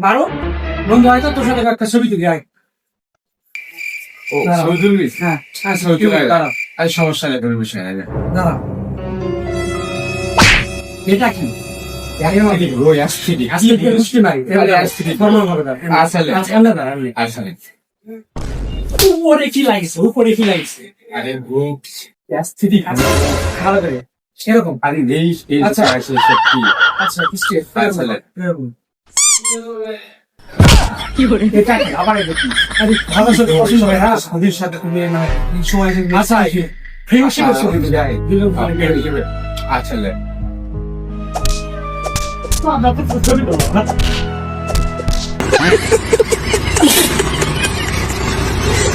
মারো বন্ধু, হয়তো তোর সাথে একটা ছবি তুলি আয়। ও ছবি তুলবি? হ্যাঁ হ্যাঁ, ছবি তুলে দাঁড়া আর সমস্যা নেই, কোনো বিষয় নেই। দাঁড়া। এটা কি? ওই আসছিলি বুঝতে পারি আসলে আসলে উপরে কি লাগছে, উপরে কি লাগছে? আরে বুক ভালো করে এরকম। আরে এই আচ্ছা। আসলে সত্যি আচ্ছা স্ট্রেট আসলে এরকম। এটা কি? আবার এটা কি? আরে ভালো সাথে পছন্দ হয় না, ওদের সাথে তুমি মানে সময় আচ্ছা ফ্রেন্ডশিপের ছবি যায় দিলাম আসলে আমরা তো ছবি দেবো না।